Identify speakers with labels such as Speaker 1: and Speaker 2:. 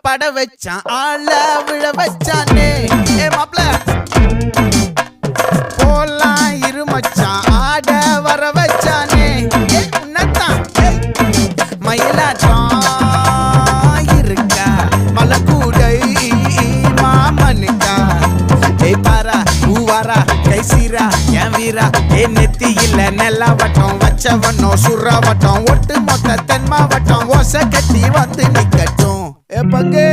Speaker 1: பட வச்சான் ஆள விழ வச்சானே மாப்ள போலாம் இருமச்சான் ஆட வர வச்சானே உன்னத்தான் மயிலாட்டம் இருக்கா மலக்கூடை மாமனுக்கா பாரா பூவாரா கைசீரா என் வீரா நெத்தி இல்ல நெல்லா வட்டம் வச்சவனோ சுறா வட்டம் ஒட்டு மொத்த தென் மாவட்டம் ஓசை கட்டி வந்து நிக்கட்டும் பங்கே